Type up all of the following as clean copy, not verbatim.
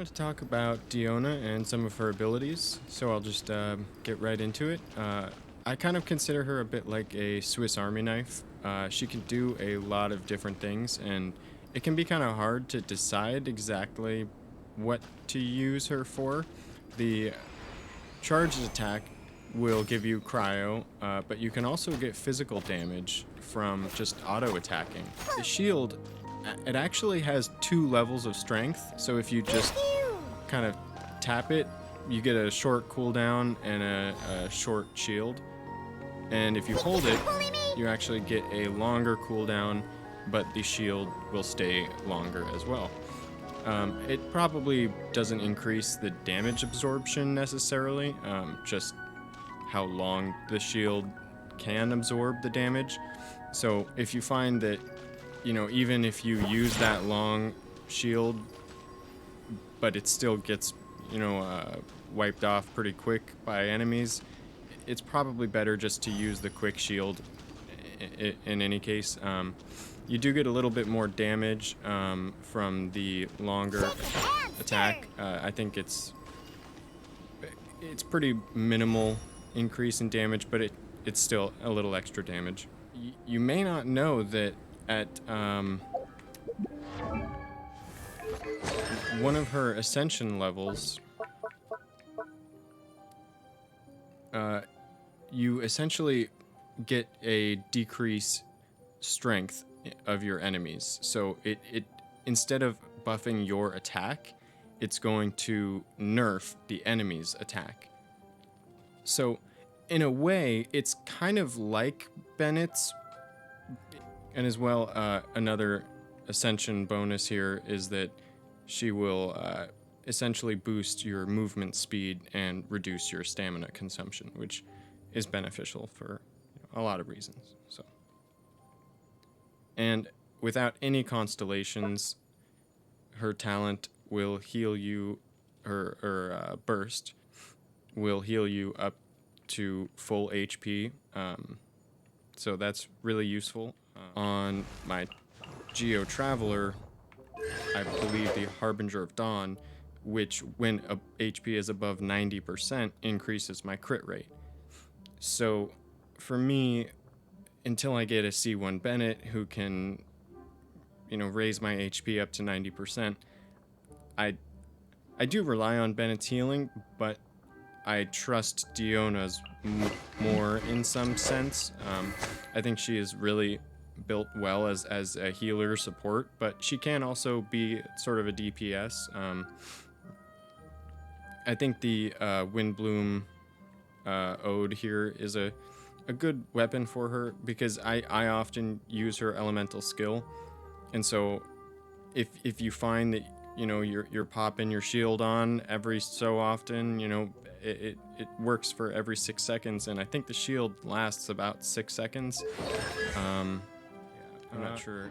wanted to talk about Diona and some of her abilities, so I'll just get right into it. I kind of consider her a bit like a Swiss Army knife. She can do a lot of different things, and it can be kind of hard to decide exactly what to use her for. The charged attack will give you cryo, but you can also get physical damage from just auto attacking. The shield, it actually has two levels of strength, so if you just kind of tap it, you get a short cooldown and a short shield. And if you hold it, you actually get a longer cooldown, but the shield will stay longer as well. It probably doesn't increase the damage absorption necessarily, just how long the shield can absorb the damage. So if you find that, even if you use that long shield, but it still gets, wiped off pretty quick by enemies, it's probably better just to use the quick shield in any case. You do get a little bit more damage from the longer attack. I think it's pretty minimal increase in damage, but it's still a little extra damage. You may not know that at one of her ascension levels, you essentially get a decrease strength of your enemies. So it instead of buffing your attack, it's going to nerf the enemy's attack. So in a way, it's kind of like Bennett's. And as well, another ascension bonus here is that she will essentially boost your movement speed and reduce your stamina consumption, which is beneficial for a lot of reasons. And without any constellations, her talent will heal you, her burst will heal you up to full HP. So that's really useful. On my Geo Traveler, I believe the Harbinger of Dawn, which when a HP is above 90% increases my crit rate. So for me, until I get a C1 Bennett who can, raise my HP up to 90%, I do rely on Bennett's healing, but I trust Diona's more in some sense. I think she is really built well as a healer support, but she can also be sort of a DPS. I think the Windbloom Ode here is a good weapon for her because I often use her elemental skill, and so if you find that you're popping your shield on every so often, it works for every 6 seconds, and I think the shield lasts about 6 seconds. I'm not sure.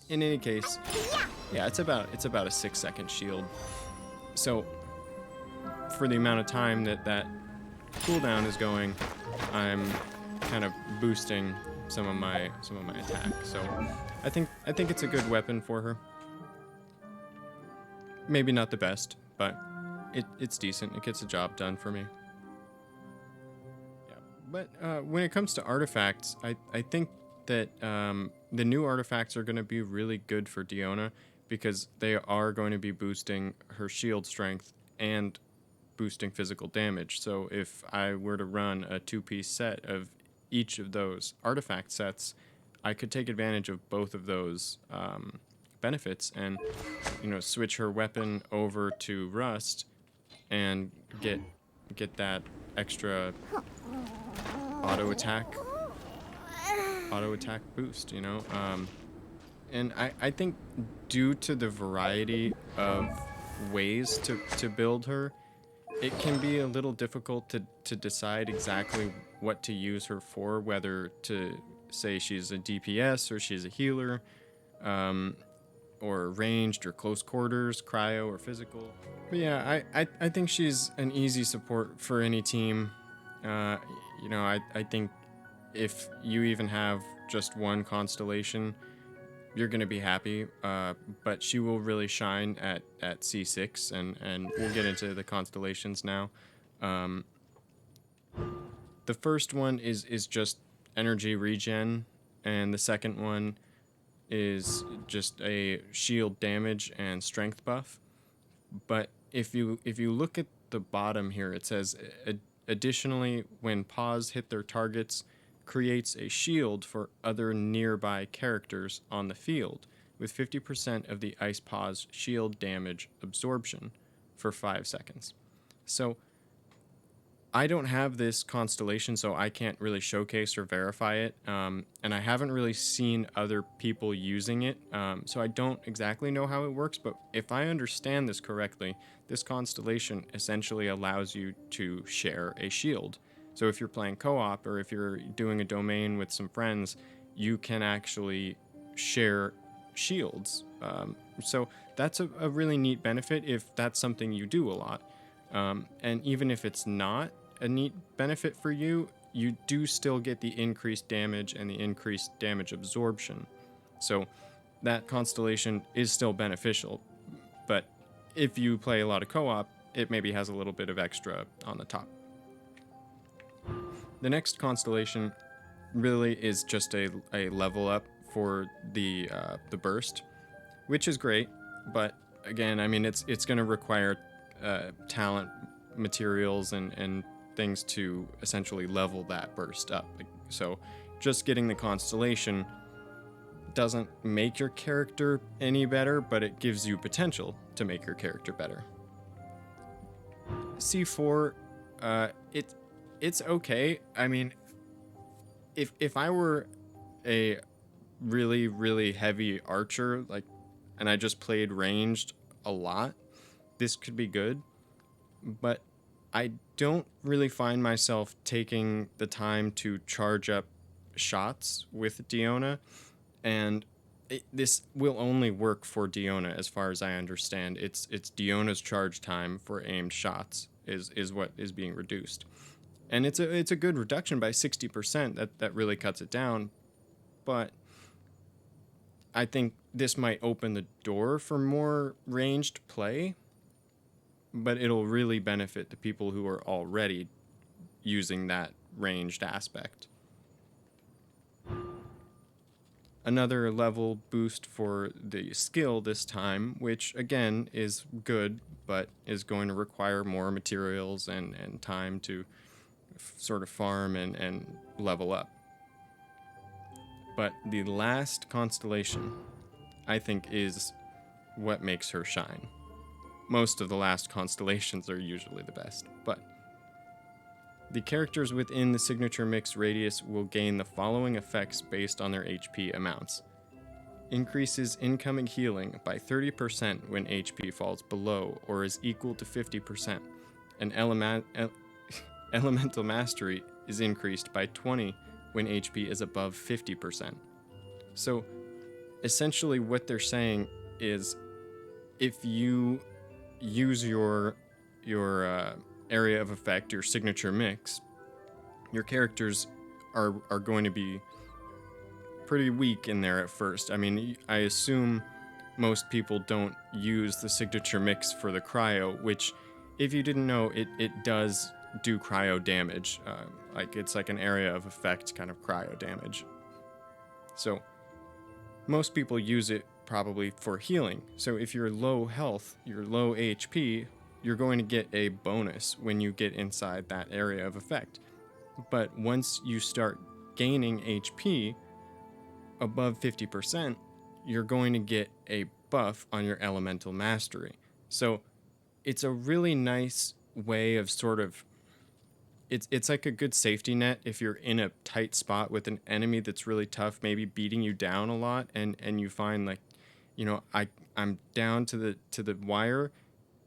In any case, yeah, it's about a 6-second shield. So for the amount of time that cooldown is going, I'm kind of boosting some of my attack. So I think it's a good weapon for her. Maybe not the best, but it's decent. It gets the job done for me. Yeah. But when it comes to artifacts, I think that the new artifacts are going to be really good for Diona because they are going to be boosting her shield strength and boosting physical damage. So if I were to run a 2-piece set of each of those artifact sets, I could take advantage of both of those benefits and switch her weapon over to Rust and get that extra auto attack boost, and I think due to the variety of ways to build her, it can be a little difficult to decide exactly what to use her for, whether to say she's a DPS or she's a healer, or ranged or close quarters, cryo or physical. But yeah, I think she's an easy support for any team. I think if you even have just one constellation, you're gonna be happy. But she will really shine at C6, and we'll get into the constellations now. Um, the first one is just energy regen, and the second one is just a shield damage and strength buff. But if you look at the bottom here, it says additionally, when paws hit their targets, creates a shield for other nearby characters on the field with 50% of the ice paw's shield damage absorption for 5 seconds. So I don't have this constellation, so I can't really showcase or verify it. And I haven't really seen other people using it, so I don't exactly know how it works. But if I understand this correctly, this constellation essentially allows you to share a shield. So if you're playing co-op or if you're doing a domain with some friends, you can actually share shields. So that's a really neat benefit if that's something you do a lot. And even if it's not a neat benefit for you, you do still get the increased damage and the increased damage absorption. So that constellation is still beneficial. But if you play a lot of co-op, it maybe has a little bit of extra on the top. The next constellation really is just a level up for the burst, which is great. But again, I mean, it's going to require talent, materials, and things to essentially level that burst up. So just getting the constellation doesn't make your character any better, but it gives you potential to make your character better. C4, it's okay. I mean, if I were a really heavy archer, like, and I just played ranged a lot, this could be good. But I don't really find myself taking the time to charge up shots with Diona, and this will only work for Diona as far as I understand. It's Diona's charge time for aimed shots is what is being reduced, and it's a good reduction by 60%. That really cuts it down, but I think this might open the door for more ranged play. But it'll really benefit the people who are already using that ranged aspect. Another level boost for the skill this time, which again is good, but is going to require more materials and time to sort of farm and level up. But the last constellation, I think, is what makes her shine. Most of the last constellations are usually the best, but the characters within the signature mix radius will gain the following effects based on their HP amounts. Increases incoming healing by 30% when HP falls below or is equal to 50%, and elemental mastery is increased by 20 when HP is above 50%. So essentially what they're saying is if you use your area of effect, your signature mix, your characters are going to be pretty weak in there at first. I mean, I assume most people don't use the signature mix for the cryo, which, if you didn't know, it does do cryo damage. Like, it's like an area of effect kind of cryo damage. So most people use it probably for healing. So if you're low health, you're low HP, you're going to get a bonus when you get inside that area of effect. But once you start gaining HP above 50%, you're going to get a buff on your elemental mastery. So it's a really nice way of sort of, it's like a good safety net if you're in a tight spot with an enemy that's really tough, maybe beating you down a lot, and you find, like, you know, I'm down to the wire.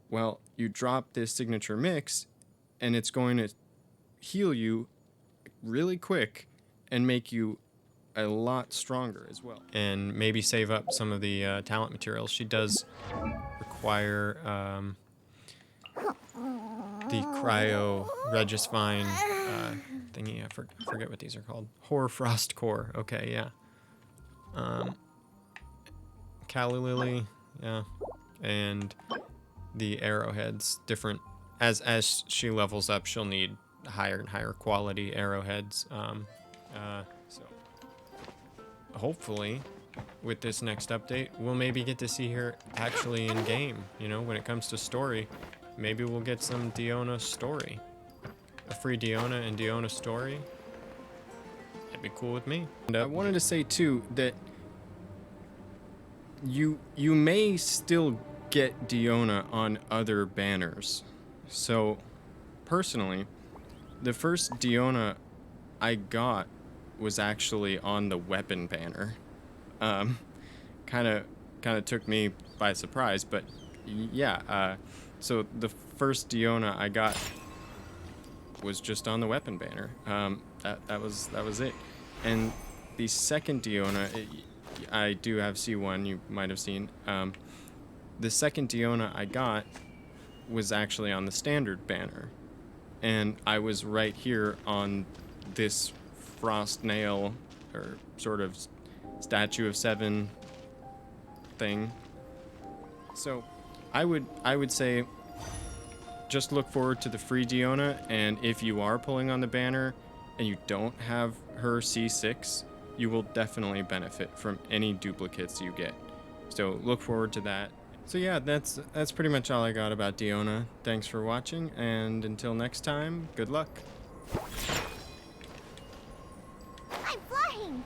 Well, you drop this signature mix, and it's going to heal you really quick and make you a lot stronger as well. And maybe save up some of the talent materials. She does require the cryo Regisvine thingy. I forget what these are called. Hoarfrost core. Okay, yeah. Calla Lily, yeah, and the arrowheads different. As she levels up, she'll need higher and higher quality arrowheads. So hopefully, with this next update, we'll maybe get to see her actually in game. You know, when it comes to story, maybe we'll get some Diona story, a free Diona and Diona story. That'd be cool with me. And I wanted to say too that you may still get Diona on other banners. So personally, the first Diona I got was actually on the weapon banner. Kind of took me by surprise, but yeah. So the first Diona I got was just on the weapon banner. That was it. And the second Diona, I do have C1. You might have seen. The second Diona I got was actually on the standard banner, and I was right here on this frost nail or sort of statue of 7 thing. So I would say just look forward to the free Diona, and if you are pulling on the banner and you don't have her C6, you will definitely benefit from any duplicates you get. So look forward to that. So yeah, that's pretty much all I got about Diona. Thanks for watching, and until next time, good luck. I'm flying!